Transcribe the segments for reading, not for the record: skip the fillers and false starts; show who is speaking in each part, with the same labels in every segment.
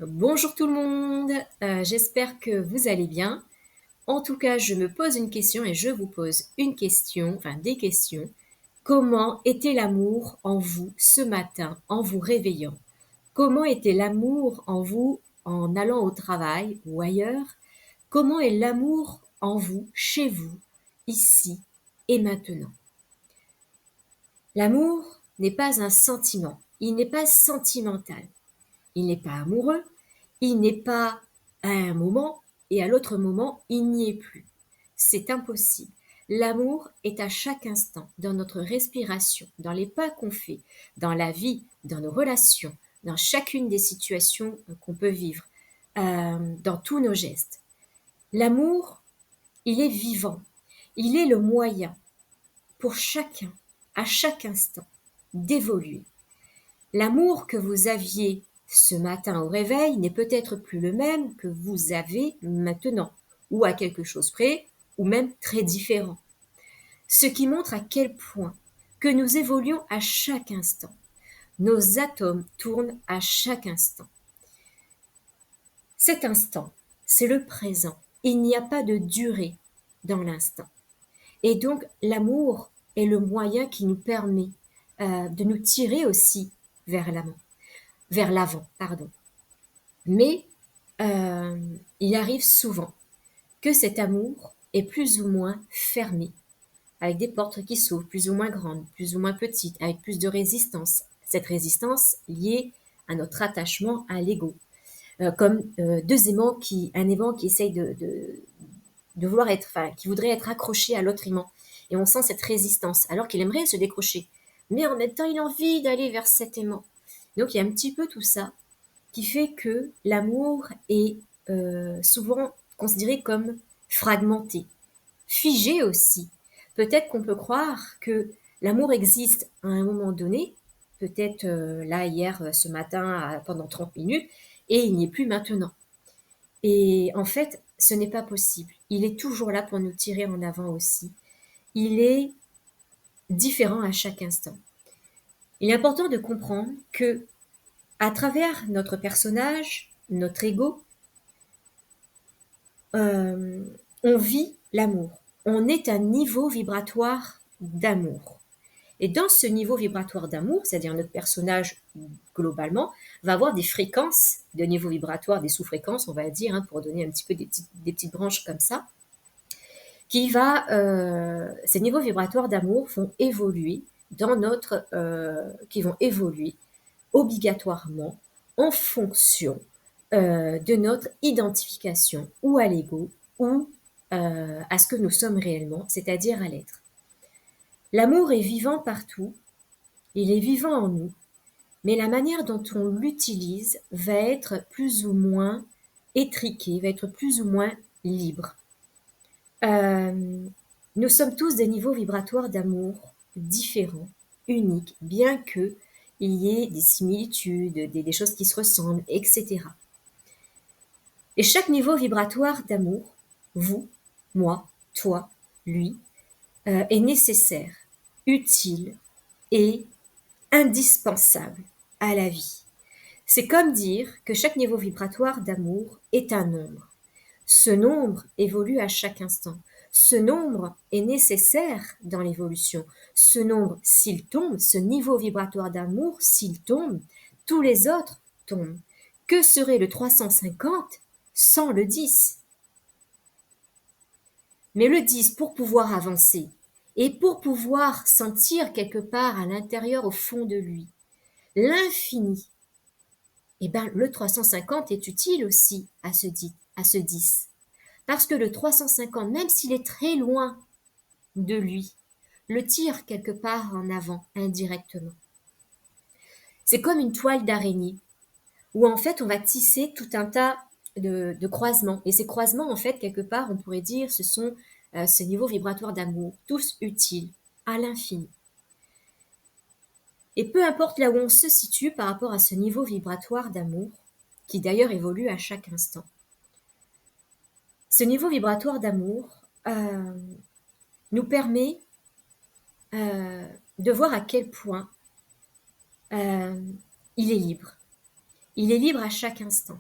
Speaker 1: Bonjour tout le monde, j'espère que vous allez bien. En tout cas, je me pose une question et je vous pose une question, enfin des questions. Comment était l'amour en vous ce matin en vous réveillant? Comment était l'amour en vous en allant au travail ou ailleurs? Comment est l'amour en vous, chez vous, ici et maintenant? L'amour n'est pas un sentiment, il n'est pas sentimental. Il n'est pas amoureux, il n'est pas à un moment et à l'autre moment, il n'y est plus. C'est impossible. L'amour est à chaque instant, dans notre respiration, dans les pas qu'on fait, dans la vie, dans nos relations, dans chacune des situations qu'on peut vivre, dans tous nos gestes. L'amour, il est vivant. Il est le moyen pour chacun, à chaque instant, d'évoluer. L'amour que vous aviez ce matin au réveil n'est peut-être plus le même que vous avez maintenant, ou à quelque chose près, ou même très différent. Ce qui montre à quel point que nous évoluons à chaque instant. Nos atomes tournent à chaque instant. Cet instant, c'est le présent. Il n'y a pas de durée dans l'instant. Et donc, l'amour est le moyen qui nous permet de nous tirer aussi vers l'avant, pardon. Mais il arrive souvent que cet amour est plus ou moins fermé, avec des portes qui s'ouvrent plus ou moins grandes, plus ou moins petites, avec plus de résistance. Cette résistance liée à notre attachement à l'ego. Comme un aimant qui essaye de vouloir être, enfin, qui voudrait être accroché à l'autre aimant. Et on sent cette résistance, alors qu'il aimerait se décrocher. Mais en même temps, il a envie d'aller vers cet aimant. Donc il y a un petit peu tout ça qui fait que l'amour est souvent considéré comme fragmenté, figé aussi. Peut-être qu'on peut croire que l'amour existe à un moment donné, peut-être là hier, ce matin, pendant 30 minutes, et il n'y est plus maintenant. Et en fait, ce n'est pas possible. Il est toujours là pour nous tirer en avant aussi. Il est différent à chaque instant. Il est important de comprendre que à travers notre personnage, notre ego, euh, on vit l'amour. On est un niveau vibratoire d'amour. Et dans ce niveau vibratoire d'amour, c'est-à-dire notre personnage globalement, va avoir des fréquences de niveau vibratoire, des sous-fréquences, on va dire, hein, pour donner un petit peu des petites branches comme ça, ces niveaux vibratoires d'amour vont évoluer qui vont évoluer obligatoirement en fonction de notre identification ou à l'ego ou à ce que nous sommes réellement, c'est-à-dire à l'être. L'amour est vivant partout, il est vivant en nous, mais la manière dont on l'utilise va être plus ou moins étriquée, va être plus ou moins libre. Nous sommes tous des niveaux vibratoires d'amour différents, uniques, bien que il y ait des similitudes, des choses qui se ressemblent, etc. Et chaque niveau vibratoire d'amour, vous, moi, toi, lui, est nécessaire, utile et indispensable à la vie. C'est comme dire que chaque niveau vibratoire d'amour est un nombre. Ce nombre évolue à chaque instant. Ce nombre est nécessaire dans l'évolution. Ce nombre, s'il tombe, ce niveau vibratoire d'amour, s'il tombe, tous les autres tombent. Que serait le 350 sans le 10? Mais le 10, pour pouvoir avancer et pour pouvoir sentir quelque part à l'intérieur, au fond de lui, l'infini, eh ben, le 350 est utile aussi à ce 10. Parce que le 350, même s'il est très loin de lui, le tire quelque part en avant, indirectement. C'est comme une toile d'araignée, où en fait on va tisser tout un tas de croisements. Et ces croisements, en fait, quelque part, on pourrait dire, ce sont ce niveau vibratoire d'amour, tous utiles, à l'infini. Et peu importe là où on se situe par rapport à ce niveau vibratoire d'amour, qui d'ailleurs évolue à chaque instant, ce niveau vibratoire d'amour nous permet de voir à quel point il est libre. Il est libre à chaque instant.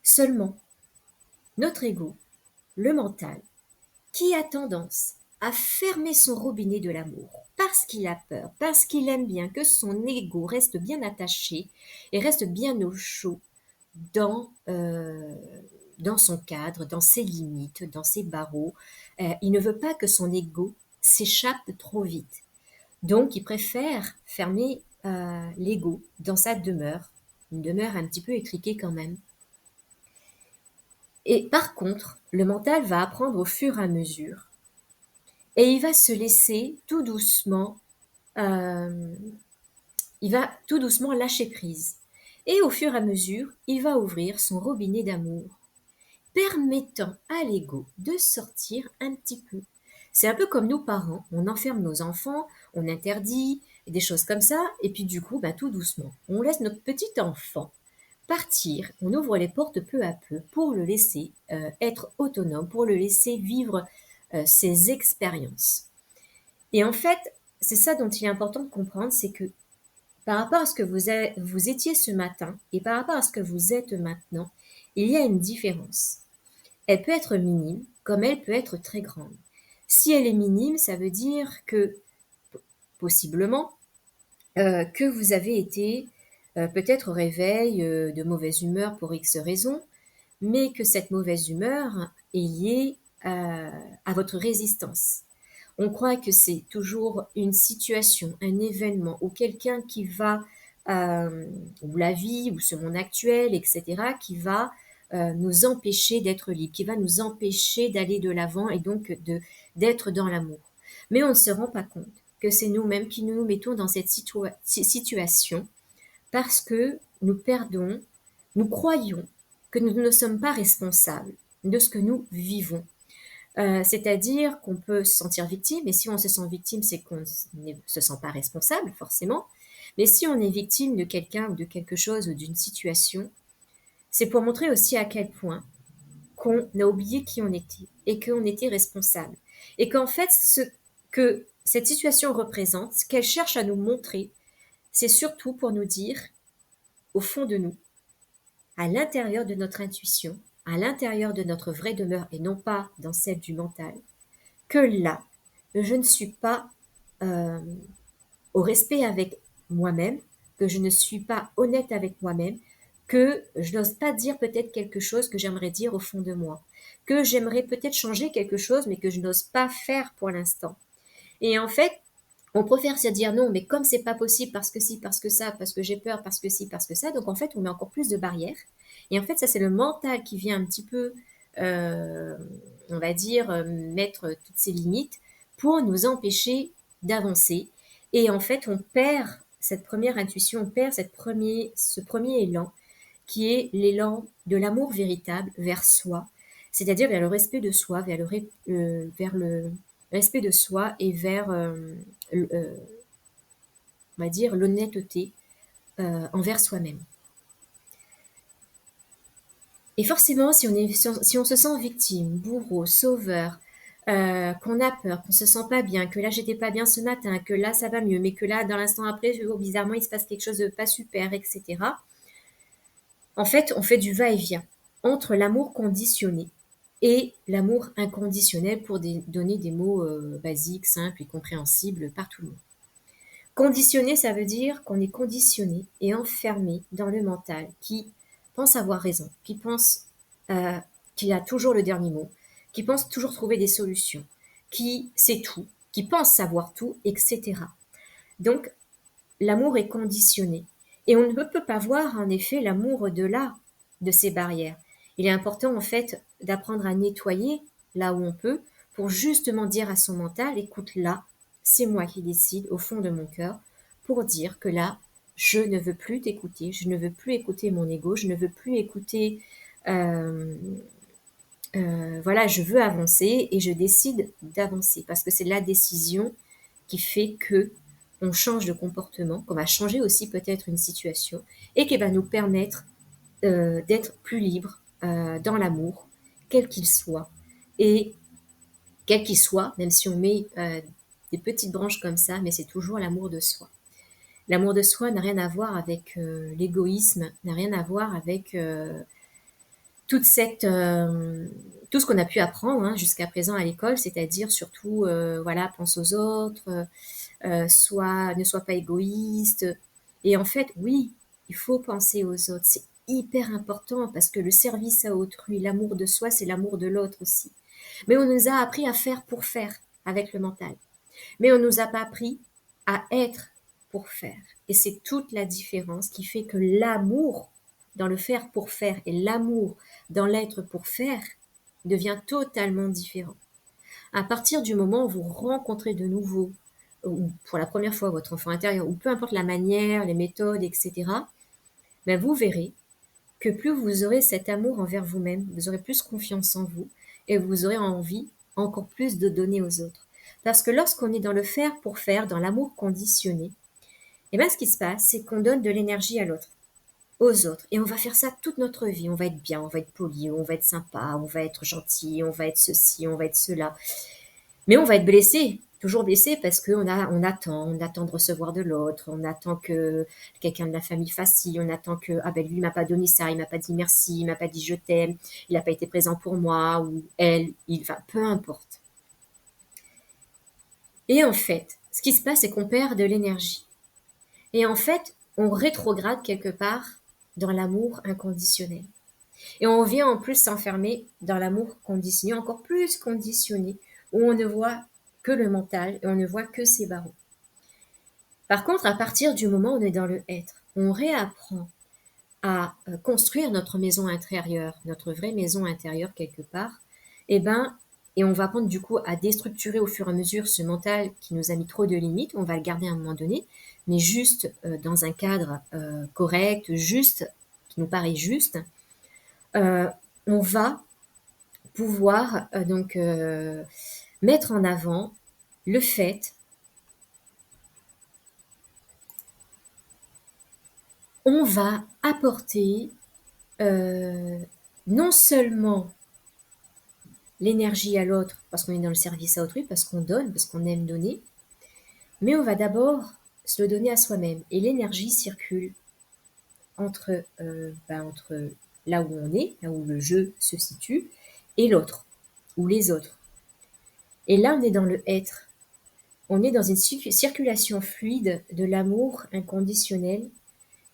Speaker 1: Seulement, notre ego, le mental, qui a tendance à fermer son robinet de l'amour parce qu'il a peur, parce qu'il aime bien que son ego reste bien attaché et reste bien au chaud dans, dans son cadre, dans ses limites, dans ses barreaux. Il ne veut pas que son ego s'échappe trop vite. Donc, il préfère fermer l'ego dans sa demeure, une demeure un petit peu étriquée quand même. Et par contre, le mental va apprendre au fur et à mesure et il va se laisser tout doucement, euh, il va tout doucement lâcher prise. Et au fur et à mesure, il va ouvrir son robinet d'amour, permettant à l'ego de sortir un petit peu. C'est un peu comme nos parents, on enferme nos enfants, on interdit, des choses comme ça, et puis du coup, bah, tout doucement, on laisse notre petit enfant partir, on ouvre les portes peu à peu pour le laisser être autonome, pour le laisser vivre ses expériences. Et en fait, c'est ça dont il est important de comprendre, c'est que par rapport à ce que vous étiez ce matin et par rapport à ce que vous êtes maintenant, il y a une différence. Elle peut être minime, comme elle peut être très grande. Si elle est minime, ça veut dire que, possiblement, que vous avez été peut-être au réveil de mauvaise humeur pour X raisons, mais que cette mauvaise humeur est liée à votre résistance. On croit que c'est toujours une situation, un événement ou quelqu'un qui va, ou la vie, ou ce monde actuel, etc., qui va nous empêcher d'être libres, qui va nous empêcher d'aller de l'avant et donc d'être dans l'amour. Mais on ne se rend pas compte que c'est nous-mêmes qui nous mettons dans cette situation parce que nous perdons, nous croyons que nous ne sommes pas responsables de ce que nous vivons. C'est-à-dire qu'on peut se sentir victime, et si on se sent victime, c'est qu'on ne se sent pas responsable, forcément. Mais si on est victime de quelqu'un ou de quelque chose ou d'une situation, c'est pour montrer aussi à quel point qu'on a oublié qui on était et qu'on était responsable. Et qu'en fait, ce que cette situation représente, ce qu'elle cherche à nous montrer, c'est surtout pour nous dire, au fond de nous, à l'intérieur de notre intuition, à l'intérieur de notre vraie demeure et non pas dans celle du mental, que là, je ne suis pas euh, au respect avec moi-même, que je ne suis pas honnête avec moi-même, que je n'ose pas dire peut-être quelque chose que j'aimerais dire au fond de moi, que j'aimerais peut-être changer quelque chose, mais que je n'ose pas faire pour l'instant. Et en fait, on préfère se dire non, mais comme c'est pas possible parce que si, parce que ça, parce que j'ai peur, parce que si, parce que ça, donc en fait, on met encore plus de barrières. Et en fait, ça, c'est le mental qui vient un petit peu, euh, on va dire, mettre toutes ces limites pour nous empêcher d'avancer. Et en fait, on perd cette première intuition, on perd ce premier élan qui est l'élan de l'amour véritable vers soi, c'est-à-dire vers le respect de soi, vers le respect de soi et vers, on va dire, l'honnêteté envers soi-même. Et forcément, si on se sent victime, bourreau, sauveur, qu'on a peur, qu'on se sent pas bien, que là j'étais pas bien ce matin, que là ça va mieux, mais que là dans l'instant après, bizarrement il se passe quelque chose de pas super, etc. En fait, on fait du va-et-vient entre l'amour conditionné et l'amour inconditionnel pour donner des mots basiques, simples et compréhensibles par tout le monde. Conditionné, ça veut dire qu'on est conditionné et enfermé dans le mental qui pense avoir raison, qui pense euh, qu'il a toujours le dernier mot, qui pense toujours trouver des solutions, qui sait tout, qui pense savoir tout, etc. Donc, l'amour est conditionné. Et on ne peut pas voir en effet l'amour au-delà de ces barrières. Il est important en fait d'apprendre à nettoyer là où on peut pour justement dire à son mental, écoute là, c'est moi qui décide au fond de mon cœur pour dire que là, je ne veux plus t'écouter, je ne veux plus écouter mon ego, je ne veux plus écouter, euh, voilà, je veux avancer et je décide d'avancer parce que c'est la décision qui fait que on change de comportement, qu'on va changer aussi peut-être une situation et qui va nous permettre d'être plus libre dans l'amour, quel qu'il soit. Et quel qu'il soit, même si on met des petites branches comme ça, mais c'est toujours l'amour de soi. L'amour de soi n'a rien à voir avec l'égoïsme, n'a rien à voir avec toute cette, tout ce qu'on a pu apprendre hein, jusqu'à présent à l'école, c'est-à-dire surtout, voilà, pense aux autres, ne sois pas égoïste. Et en fait, oui, il faut penser aux autres. C'est hyper important parce que le service à autrui, l'amour de soi, c'est l'amour de l'autre aussi. Mais on nous a appris à faire pour faire avec le mental. Mais on nous a pas appris à être pour faire. Et c'est toute la différence qui fait que l'amour dans le faire pour faire et l'amour dans l'être pour faire devient totalement différent. À partir du moment où vous rencontrez de nouveau, ou pour la première fois votre enfant intérieur, ou peu importe la manière, les méthodes, etc., ben vous verrez que plus vous aurez cet amour envers vous-même, vous aurez plus confiance en vous et vous aurez envie encore plus de donner aux autres. Parce que lorsqu'on est dans le faire pour faire, dans l'amour conditionné, et ben ce qui se passe, c'est qu'on donne de l'énergie à l'autre, aux autres. Et on va faire ça toute notre vie. On va être bien, on va être poli, on va être sympa, on va être gentil, on va être ceci, on va être cela. Mais on va être blessé, toujours blessé parce on attend de recevoir de l'autre, on attend que quelqu'un de la famille fasse ci, on attend que, ah ben lui il m'a pas donné ça, il m'a pas dit merci, il m'a pas dit je t'aime, il n'a pas été présent pour moi, ou elle, enfin, peu importe. Et en fait, ce qui se passe, c'est qu'on perd de l'énergie. Et en fait, on rétrograde quelque part dans l'amour inconditionnel. Et on vient en plus s'enfermer dans l'amour conditionné, encore plus conditionné, où on ne voit que le mental et on ne voit que ses barreaux. Par contre, à partir du moment où on est dans le être, on réapprend à construire notre maison intérieure, notre vraie maison intérieure quelque part, et ben, et on va apprendre du coup à déstructurer au fur et à mesure ce mental qui nous a mis trop de limites, on va le garder à un moment donné, mais juste dans un cadre correct, juste, qui nous paraît juste, euh, on va pouvoir mettre en avant le fait, on va apporter euh, non seulement l'énergie à l'autre parce qu'on est dans le service à autrui, parce qu'on donne, parce qu'on aime donner, mais on va d'abord se le donner à soi-même. Et l'énergie circule entre là où on est, là où le jeu se situe, et l'autre, ou les autres. Et là, on est dans le être. On est dans une circulation fluide de l'amour inconditionnel.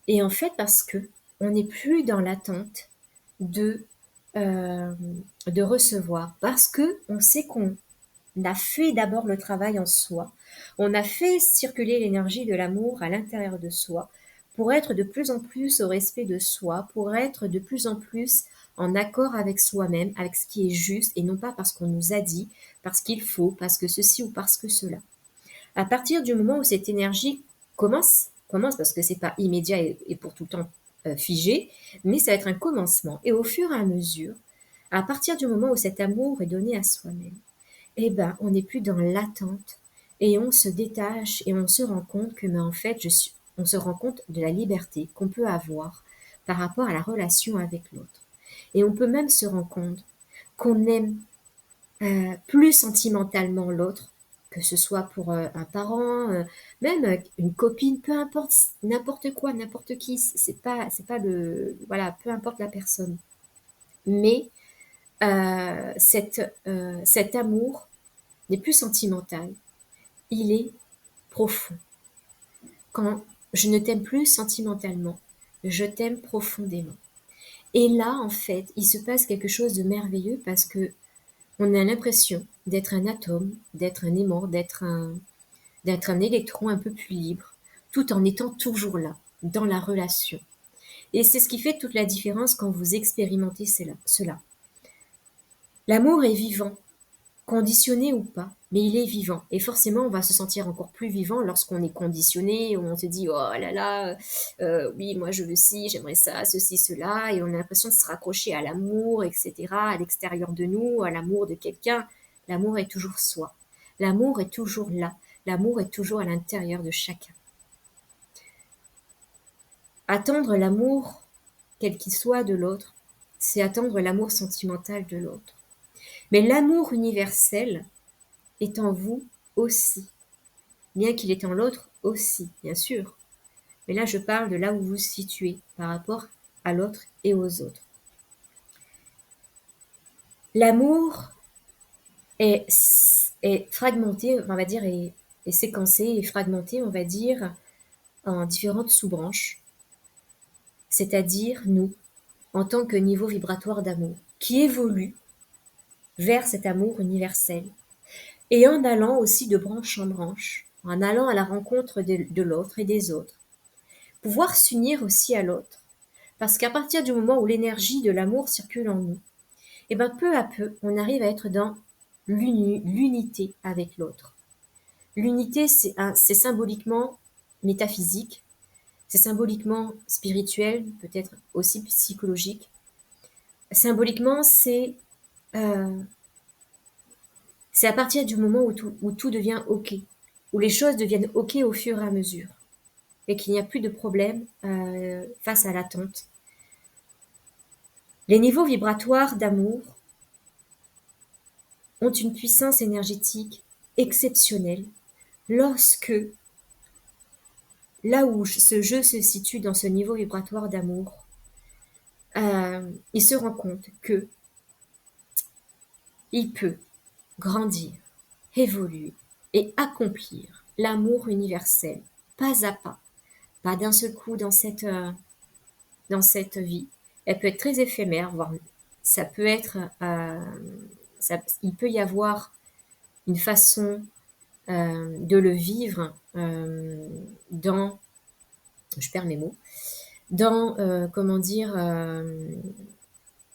Speaker 1: Et en fait, parce que on n'est plus dans l'attente de, euh, de recevoir, parce que on sait qu'on a fait d'abord le travail en soi, on a fait circuler l'énergie de l'amour à l'intérieur de soi pour être de plus en plus au respect de soi, pour être de plus en plus en accord avec soi-même, avec ce qui est juste, et non pas parce qu'on nous a dit, parce qu'il faut, parce que ceci ou parce que cela. À partir du moment où cette énergie commence parce que c'est pas immédiat et pour tout le temps figé, mais ça va être un commencement. Et au fur et à mesure, à partir du moment où cet amour est donné à soi-même, eh ben, on n'est plus dans l'attente et on se détache et on se rend compte que, mais en fait, on se rend compte de la liberté qu'on peut avoir par rapport à la relation avec l'autre. Et on peut même se rendre compte qu'on aime plus sentimentalement l'autre, que ce soit pour un parent, même une copine, peu importe, n'importe quoi, n'importe qui, c'est pas voilà, peu importe la personne. Mais cet amour n'est plus sentimental, il est profond. Quand je ne t'aime plus sentimentalement, je t'aime profondément. Et là, en fait, il se passe quelque chose de merveilleux parce que on a l'impression d'être un atome, d'être un aimant, d'être un électron un peu plus libre, tout en étant toujours là, dans la relation. Et c'est ce qui fait toute la différence quand vous expérimentez cela. L'amour est vivant, conditionné ou pas, mais il est vivant. Et forcément, on va se sentir encore plus vivant lorsqu'on est conditionné, où on se dit, oh là là, oui, moi je veux ci, j'aimerais ça, ceci, cela, et on a l'impression de se raccrocher à l'amour, etc., à l'extérieur de nous, à l'amour de quelqu'un. L'amour est toujours soi. L'amour est toujours là. L'amour est toujours à l'intérieur de chacun. Attendre l'amour, quel qu'il soit de l'autre, c'est attendre l'amour sentimental de l'autre. Mais l'amour universel est en vous aussi, bien qu'il est en l'autre aussi, bien sûr. Mais là, je parle de là où vous vous situez par rapport à l'autre et aux autres. L'amour est, est fragmenté, on va dire, est séquencé et fragmenté, on va dire, en différentes sous-branches, c'est-à-dire nous, en tant que niveau vibratoire d'amour, qui évolue vers cet amour universel. Et en allant aussi de branche en branche, en allant à la rencontre de l'autre et des autres, pouvoir s'unir aussi à l'autre. Parce qu'à partir du moment où l'énergie de l'amour circule en nous, et ben peu à peu, on arrive à être dans l'unité avec l'autre. L'unité, c'est symboliquement métaphysique, c'est symboliquement spirituel, peut-être aussi psychologique. Symboliquement, euh, c'est à partir du moment où tout devient OK, où les choses deviennent OK au fur et à mesure, et qu'il n'y a plus de problème face à l'attente. Les niveaux vibratoires d'amour ont une puissance énergétique exceptionnelle lorsque, là où ce jeu se situe dans ce niveau vibratoire d'amour, il se rend compte que il peut grandir, évoluer et accomplir l'amour universel, pas à pas, pas d'un seul coup dans cette vie. Elle peut être très éphémère, voire ça peut être, il peut y avoir une façon de le vivre dans, je perds mes mots, dans, comment dire,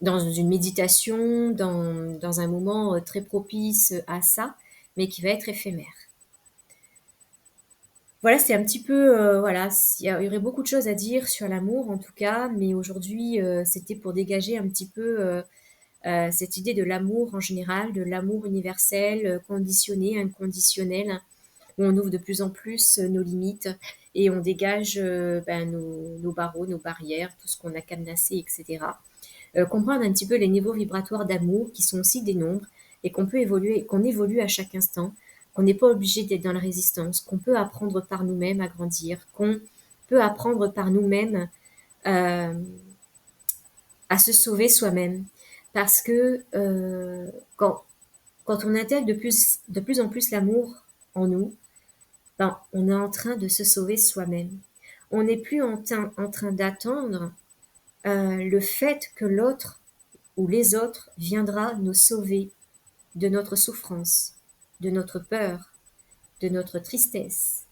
Speaker 1: dans une méditation, dans un moment très propice à ça, mais qui va être éphémère. Voilà, c'est un petit peu, voilà, il y aurait beaucoup de choses à dire sur l'amour en tout cas, mais aujourd'hui, c'était pour dégager un petit peu cette idée de l'amour en général, de l'amour universel, conditionné, inconditionnel, où on ouvre de plus en plus nos limites et on dégage nos barreaux, nos barrières, tout ce qu'on a cadenassé, etc. Comprendre un petit peu les niveaux vibratoires d'amour qui sont aussi des nombres et qu'on peut évoluer, qu'on évolue à chaque instant, qu'on n'est pas obligé d'être dans la résistance, qu'on peut apprendre par nous-mêmes à grandir, qu'on peut apprendre par nous-mêmes euh, à se sauver soi-même. Parce que quand on intègre de plus en plus l'amour en nous, ben, on est en train de se sauver soi-même. On n'est plus en train d'attendre le fait que l'autre ou les autres viendra nous sauver de notre souffrance, de notre peur, de notre tristesse.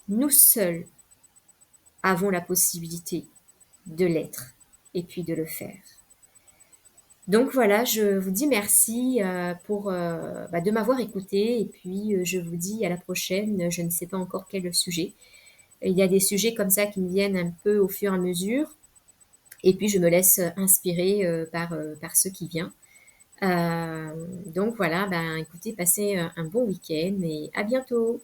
Speaker 1: Nous seuls avons la possibilité de l'être et puis de le faire. Donc voilà, je vous dis merci de m'avoir écouté et puis je vous dis à la prochaine. Je ne sais pas encore quel sujet. Il y a des sujets comme ça qui me viennent un peu au fur et à mesure et puis je me laisse inspirer par ce qui vient. Donc voilà, ben écoutez, passez un bon week-end et à bientôt.